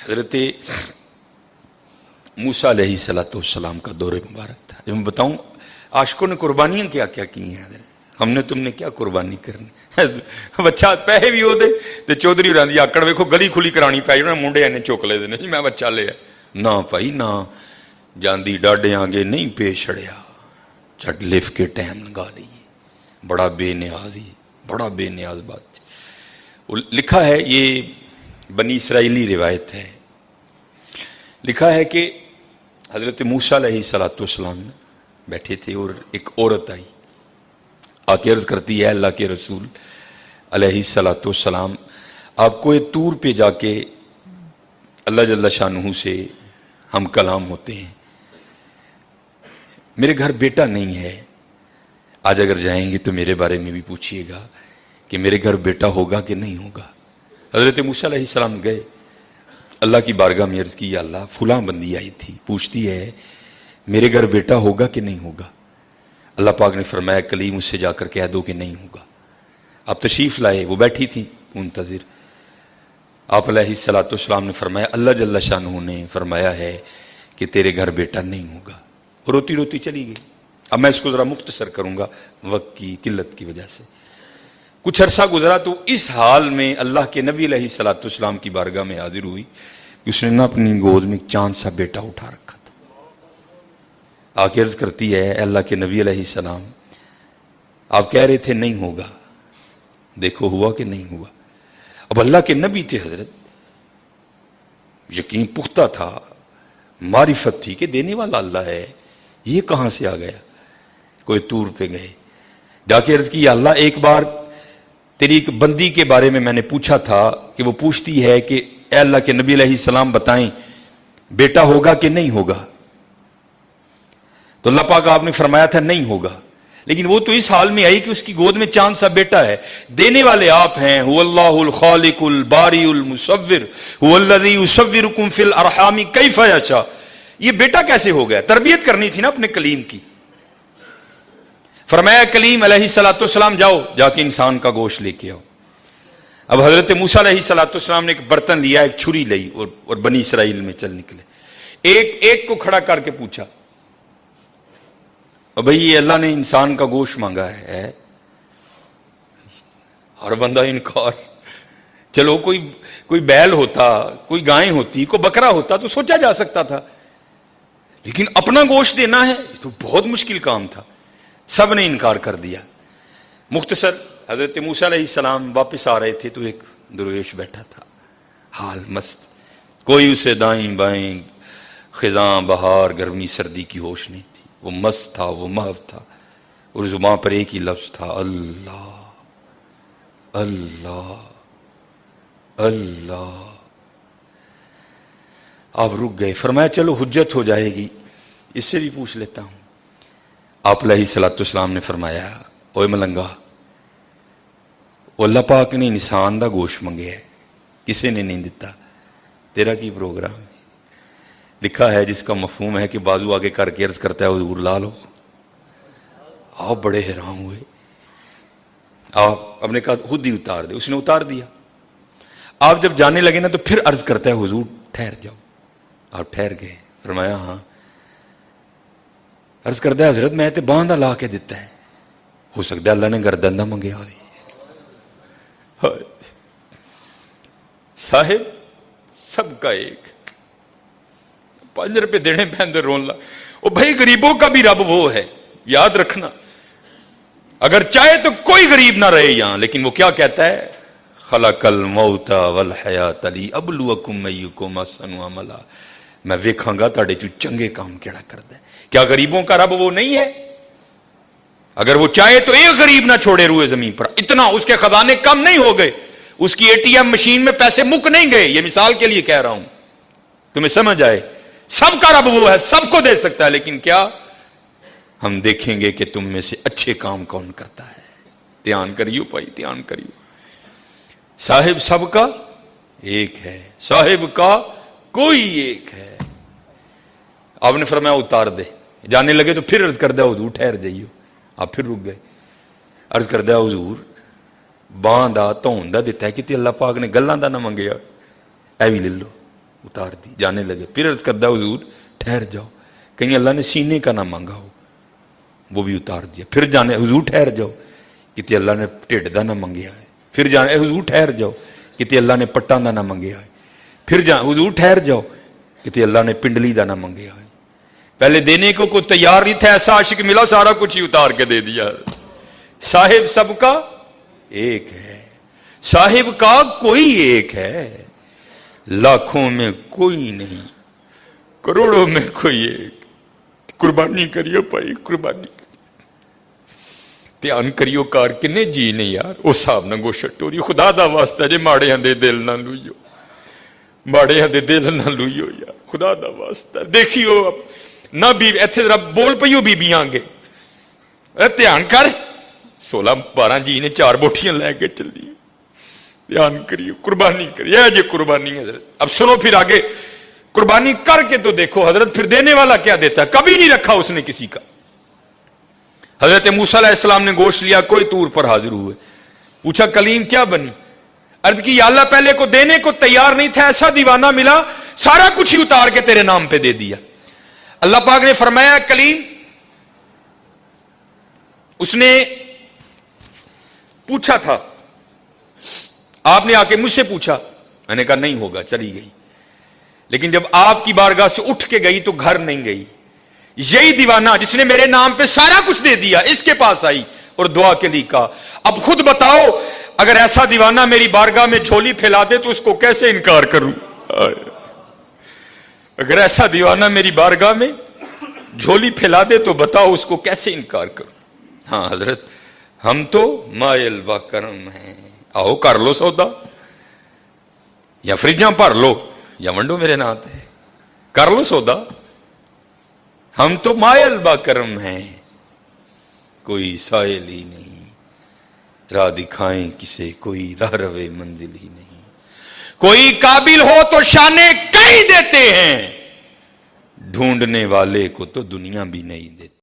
हज़रत मूसा अलैहिस्सलाम का दौरे मुबारक था। जब मैं बताऊं आशिकों ने कुर्बानियां क्या क्या की हैं, हमने तुमने क्या कुर्बानी करनी। बच्चा पैसे भी होते तो चौधरी होरां दी आकड़ वेखो गली खुली करानी पै जाना, मुंडे इन्ने चुक लेदे ने जी मैं बच्चा लिया ना भाई ना, जांदी डाडे आगे नहीं पेश छड़िया, झट लिफ के टाइम लगा लीए, बड़ा बेनियाज ही, बड़ा बेनियाज बात। लिखा है, ये बनी इसराइली रिवायत है, लिखा है कि हजरत मूसा अलैहिस्सलाम बैठे थे और एक औरत आई, आके अर्ज करती है अल्लाह के रसूल अलैहिस्सलाम, आपको ये तूर पे जाके अल्लाह जल्ला शानुहु से हम कलाम होते हैं, मेरे घर बेटा नहीं है, आज अगर जाएंगे तो मेरे बारे में भी पूछिएगा कि मेरे घर बेटा होगा कि नहीं होगा। हजरत मूसा अलैहिस्सलाम गए, अल्लाह की बारगाह में अर्ज की, या अल्लाह फुला बंदी आई थी, पूछती है मेरे घर बेटा होगा कि नहीं होगा। अल्लाह पाक ने फरमाया कलीम उससे जाकर कह दो कि नहीं होगा। आप तशरीफ लाए, वो बैठी थी मुंतजिर, आप अलैहिस्सलाम ने फरमाया अल्लाह जल्ला शानुहु ने फरमाया है कि तेरे घर बेटा नहीं होगा। रोती रोती चली गई। अब मैं इसको जरा मुख्तसर करूंगा वक्त की किल्लत की वजह से। कुछ अरसा गुजरा तो इस हाल में अल्लाह के नबी अलैहिस्सलाम की बारगाह में हाजिर हुई कि उसने ना अपनी गोद में चांद सा बेटा उठा रखा था। आके अर्ज करती है अल्लाह के नबी अलैहिस्सलाम, आप कह रहे थे नहीं होगा, देखो हुआ कि नहीं हुआ। अब अल्लाह के नबी थे हजरत, यकीन पुख्ता था, मारिफत थी कि देने वाला अल्लाह है, ये कहां से आ गया। कोई तूर पे गए, जाके अर्ज की अल्लाह एक बार तेरी एक बंदी के बारे में मैंने पूछा था कि वो पूछती है कि ए अल्लाह के नबी अलैहिस्सलाम बताएं बेटा होगा कि नहीं होगा। तो अल्लाह पाक आपने फरमाया था नहीं होगा, लेकिन वो तो इस हाल में आई कि उसकी गोद में चांद सा बेटा है। देने वाले आप हैं, हुवल्लाहुल खालिकुल बारिउल मुसव्विर हुवल्लज़ी युसव्विरुकुम फिल अरहामी कैफ यशा। ये बेटा कैसे हो गया? तरबियत करनी थी ना अपने कलीम की। फरमाया कलीम अलैहिस्सलाम जाओ, जाके इंसान का गोश्त लेके आओ। अब हजरत मूसा अलैहिस्सलाम ने एक बर्तन लिया, एक छुरी ली और बनी इसराइल में चल निकले। एक एक को खड़ा करके पूछा, और भाई ये अल्लाह ने इंसान का गोश्त मांगा है। हर बंदा इनकार। चलो कोई बैल होता, कोई गाय होती, कोई बकरा होता तो सोचा जा सकता था, लेकिन अपना गोश्त देना है तो बहुत मुश्किल काम था। सब ने इनकार कर दिया। मुख्तसर हजरत मूसा अलैहिस्सलाम वापस आ रहे थे तो एक दरवेश बैठा था, हाल मस्त, कोई उसे दाएं बाएं खिजां बहार गर्मी सर्दी की होश नहीं थी। वो मस्त था, वो महव था, और जुबान पर एक ही लफ्ज था अल्लाह अल्लाह अल्लाह। आप रुक गए, फरमाया चलो हुज्जत हो जाएगी, इससे भी पूछ लेता हूं। आप अलैहिस्सलाम ने फरमाया ओए मलंगा, अल्लाह पाक ने इंसान दा गोश्त मंगे है, किसी ने नहीं दिता, तेरा की प्रोग्राम है। लिखा है जिसका मफहूम है कि बाजू आगे करके अर्ज करता है हुजूर ला लो। आप बड़े हैरान हुए, आप अपने कहा खुद ही उतार दे, उसने उतार दिया। आप जब जाने लगे ना तो फिर अर्ज करता है हुजूर ठहर जाओ। आप ठहर गए, फरमाया हाँ। अर्ज करता है हजरत मैं तो बांह दा ला के दिता है, हो सकता है अल्लाह ने गर्दन दा मंगया हो। साहिब सबका एक, 5 रुपए देने पैंदे रोन ला। ओ भाई गरीबों का भी रब वो है, याद रखना। अगर चाहे तो कोई गरीब ना रहे यहां, लेकिन वो क्या कहता है खलकल मौता वल हयात लिअब्लुवकुम अय्युकुम अहसनु अमला। मैं वेखांगा तुहाडे चों चंगे काम केड़ा करदा है। क्या गरीबों का रब वो नहीं है? अगर वो चाहे तो एक गरीब ना छोड़े रुए जमीन पर। इतना उसके खजाने कम नहीं हो गए, उसकी एटीएम मशीन में पैसे मुक नहीं गए। ये मिसाल के लिए कह रहा हूं, तुम्हें समझ आए। सबका रब वो है, सबको दे सकता है, लेकिन क्या हम देखेंगे कि तुम में से अच्छे काम कौन करता है। ध्यान करियो भाई, ध्यान करियो। साहिब सबका एक है, साहिब का कोई एक है। आपने फरमाया उतार दे। जाने लगे तो फिर अर्ज कर दिया हुजूर ठहर जाइयो। आप फिर रुक गए। अर्ज कर दिया हुजूर ਬਾਂਹ ਦਾ ਧੌਣ ਦਾ ਦਿੱਤਾ ਕਿਤੇ ਅੱਲਾਹ ਪਾਕ ਨੇ ਗੱਲਾਂ ਦਾ ਨਾ ਮੰਗਿਆ, ਇਹ ਵੀ ਲੈ ਲੋ, उतार दी। जाने लगे, फिर अर्ज करदा हुजूर ठहर जाओ, कहीं अल्लाह ने सीने का ना मांगा हो, वो भी उतार दिया। फिर जाने हुजूर ठहर जाओ, किते अल्लाह ने ढिड दा ना मंगया है। फिर जाने हुजूर ठहर जाओ, किते अल्लाह ने पट्टां दा ना मंगया है। फिर हुजूर ठहर जाओ, किते अल्लाह ने पिंडली दा ना मंगया है। पहले देने को कोई तैयार नहीं था, ऐसा आशिक मिला सारा कुछ ही उतार के दे दिया। साहिब सबका एक है, साहिब का कोई एक है, लाखों में कोई नहीं, करोड़ों में कोई एक। कुर्बानी करियो भाई, कुर्बानी ध्यान करियो कार किन्ने जी ने यार उस हिसाब न गो छटोरी। खुदा दा वास्ता जे माड़ियां दे दिल ना लुइयो, माड़ियां दे दिल ना लुइयो यार, खुदा दा वास्ता। देखियो ना भी इत्थे जरा बोल पईयो बीबियां आगे, ध्यान कर, 16-12 जी ने 4 बोटियां लैके चली। ध्यान करिए, कुर्बानी करिए, ये कुर्बानी है हजरत। अब सुनो फिर आगे, कुर्बानी करके तो देखो हजरत, फिर देने वाला क्या देता है, कभी नहीं रखा उसने किसी का। हजरत मूसा अलैहिस्सलाम ने गोश्त लिया, कोई तूर पर हाजिर हुए, पूछा कलीम क्या बनी, अर्ज की या अल्लाह पहले को देने को तैयार नहीं था, ऐसा दीवाना मिला सारा कुछ ही उतार के तेरे नाम पे दे दिया। अल्लाह पाक ने फरमाया कलीम, उसने पूछा था, आपने आके मुझसे पूछा, मैंने कहा नहीं होगा, चली गई। लेकिन जब आपकी बारगाह से उठ के गई तो घर नहीं गई। यही दीवाना जिसने मेरे नाम पे सारा कुछ दे दिया, इसके पास आई और दुआ के लिए कहा, अब खुद बताओ अगर ऐसा दीवाना मेरी बारगाह में झोली फैला दे तो उसको कैसे इनकार करूं। अगर ऐसा दीवाना मेरी बारगाह में झोली फैला दे तो बताओ उसको कैसे इनकार करूं। हाँ हजरत, हम तो मायल व करम हैं, आओ कर लो सौदा, या फ्रिजां भर लो या वंडो मेरे नाम पे, कर लो सौदा। हम तो मायल बा करम हैं, कोई साइल ही नहीं, राह दिखाएं किसे कोई राह रवे मंजिल ही नहीं। कोई काबिल हो तो शाने कई देते हैं, ढूंढने वाले को तो दुनिया भी नहीं देती।